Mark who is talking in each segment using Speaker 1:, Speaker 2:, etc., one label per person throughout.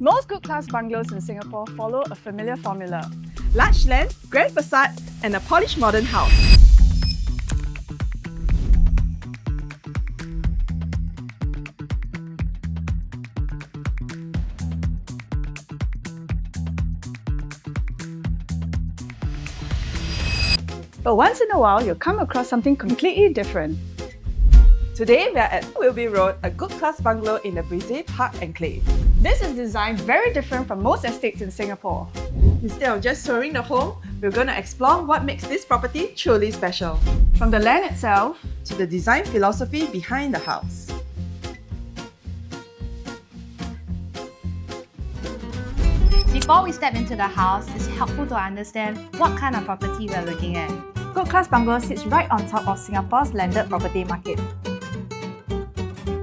Speaker 1: Most good class bungalows in Singapore follow a familiar formula.
Speaker 2: Large land, grand facade, and a polished modern house.
Speaker 1: But once in a while, you'll come across something completely different.
Speaker 2: Today, we are at Wilby Road, a good class bungalow in the Brizay Park enclave.
Speaker 1: This is designed very different from most estates in Singapore.
Speaker 2: Instead of just touring the home, we're going to explore what makes this property truly special.
Speaker 1: From the land itself
Speaker 2: to the design philosophy behind the house.
Speaker 3: Before we step into the house, it's helpful to understand what kind of property we're looking at.
Speaker 4: Good Class Bungalow sits right on top of Singapore's landed property market.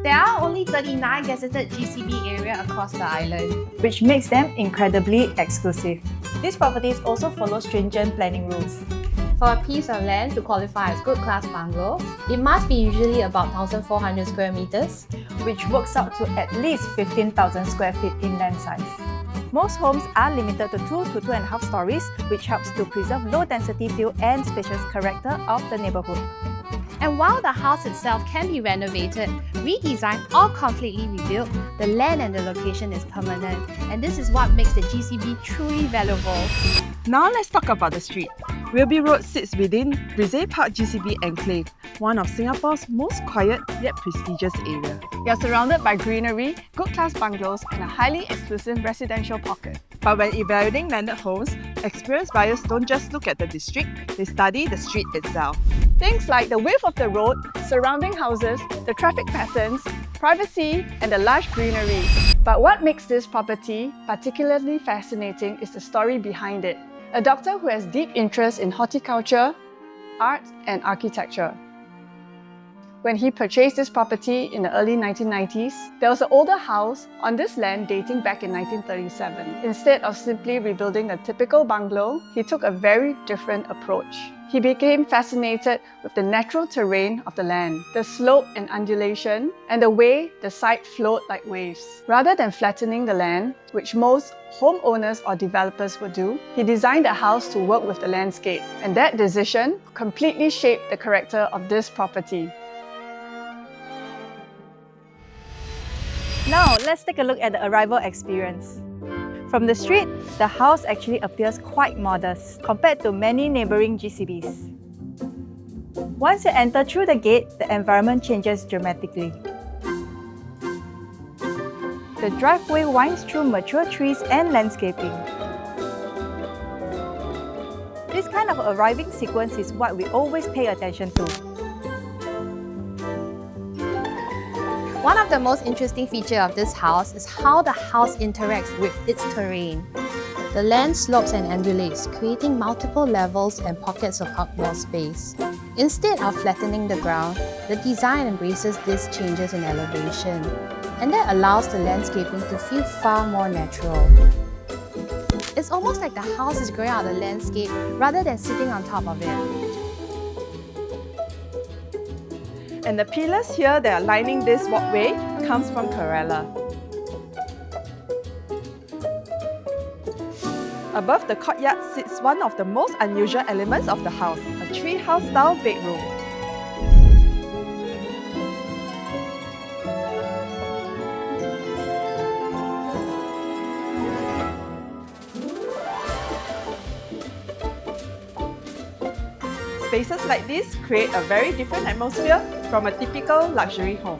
Speaker 3: There are only 39 gazetted GCB area across the island,
Speaker 4: which makes them incredibly exclusive. These properties also follow stringent planning rules.
Speaker 3: For a piece of land to qualify as good class bungalow, it must be usually about 1,400 square meters,
Speaker 4: which works out to at least 15,000 square feet in land size. Most homes are limited to 2 to 2.5 stories, which helps to preserve low-density feel and spacious character of the neighborhood.
Speaker 3: And while the house itself can be renovated, redesigned or completely rebuilt, the land and the location is permanent, and this is what makes the GCB truly valuable.
Speaker 2: Now let's talk about the street. Wilby Road sits within Brizay Park GCB enclave, one of Singapore's most quiet yet prestigious area.
Speaker 1: You're surrounded by greenery, good class bungalows, and a highly exclusive residential pocket.
Speaker 2: But when evaluating landed homes, experienced buyers don't just look at the district, they study the street itself.
Speaker 1: Things like the width of the road, surrounding houses, the traffic patterns, privacy, and the lush greenery. But what makes this property particularly fascinating is the story behind it. A doctor who has deep interest in horticulture, art, and architecture. When he purchased this property in the early 1990s, there was an older house on this land dating back in 1937. Instead of simply rebuilding a typical bungalow, he took a very different approach. He became fascinated with the natural terrain of the land, the slope and undulation, and the way the site flowed like waves. Rather than flattening the land, which most homeowners or developers would do, he designed the house to work with the landscape, and that decision completely shaped the character of this property.
Speaker 4: Now, let's take a look at the arrival experience. From the street, the house actually appears quite modest compared to many neighbouring GCBs. Once you enter through the gate, the environment changes dramatically. The driveway winds through mature trees and landscaping. This kind of arriving sequence is what we always pay attention to.
Speaker 3: One of the most interesting features of this house is how the house interacts with its terrain. The land slopes and undulates, creating multiple levels and pockets of outdoor space. Instead of flattening the ground, the design embraces these changes in elevation, and that allows the landscaping to feel far more natural. It's almost like the house is growing out of the landscape rather than sitting on top of it.
Speaker 2: And the pillars here that are lining this walkway comes from Kerala. Above the courtyard sits one of the most unusual elements of the house, a treehouse style bedroom. Spaces like this create a very different atmosphere from a typical luxury home.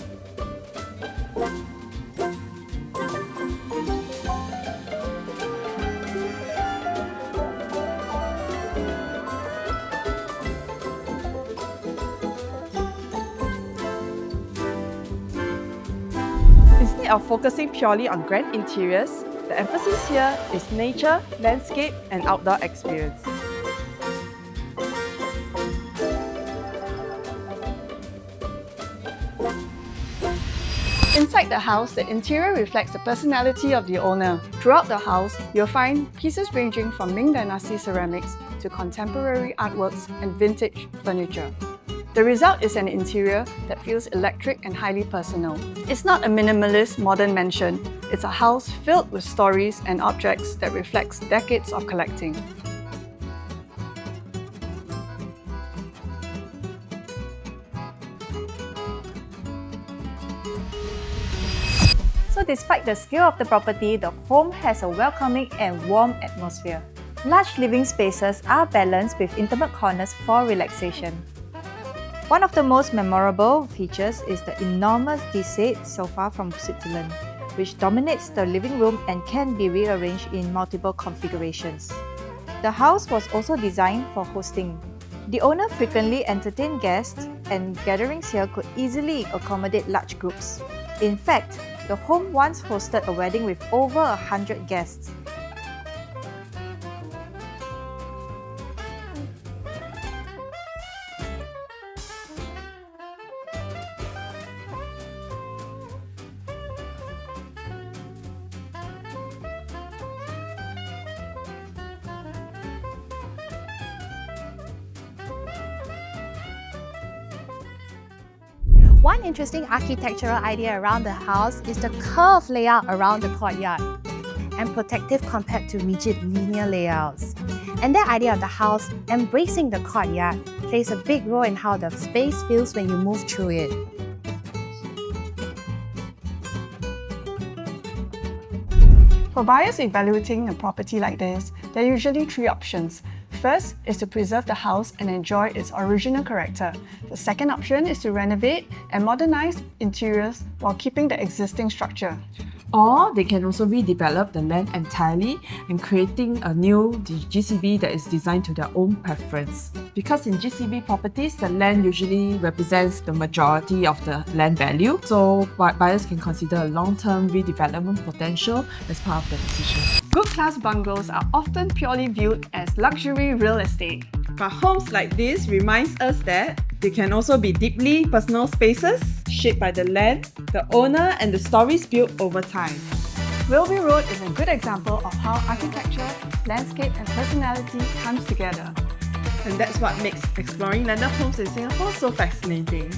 Speaker 2: Instead of focusing purely on grand interiors, the emphasis here is nature, landscape, and outdoor experience.
Speaker 1: Inside the house, the interior reflects the personality of the owner. Throughout the house, you'll find pieces ranging from Ming Dynasty ceramics to contemporary artworks and vintage furniture. The result is an interior that feels electric and highly personal. It's not a minimalist modern mansion, it's a house filled with stories and objects that reflects decades of collecting.
Speaker 4: So despite the scale of the property, the home has a welcoming and warm atmosphere. Large living spaces are balanced with intimate corners for relaxation. One of the most memorable features is the enormous Dessert sofa from Switzerland, which dominates the living room and can be rearranged in multiple configurations. The house was also designed for hosting. The owner frequently entertained guests, and gatherings here could easily accommodate large groups. In fact, the home once hosted a wedding with over 100 guests.
Speaker 3: One interesting architectural idea around the house is the curved layout around the courtyard, and protective compared to rigid linear layouts. And that idea of the house embracing the courtyard plays a big role in how the space feels when you move through it.
Speaker 1: For buyers evaluating a property like this, there are usually three options. First is to preserve the house and enjoy its original character. The second option is to renovate and modernize interiors while keeping the existing structure.
Speaker 2: Or they can also redevelop the land entirely and creating a new GCB that is designed to their own preference. Because in GCB properties, the land usually represents the majority of the land value, so buyers can consider a long-term redevelopment potential as part of the decision.
Speaker 1: Good Class Bungalows are often purely viewed as luxury real estate.
Speaker 2: But homes like this reminds us that they can also be deeply personal spaces, shaped by the land, the owner, and the stories built over time.
Speaker 1: Wilby Road is a good example of how architecture, landscape, and personality comes together.
Speaker 2: And that's what makes exploring landed homes in Singapore so fascinating.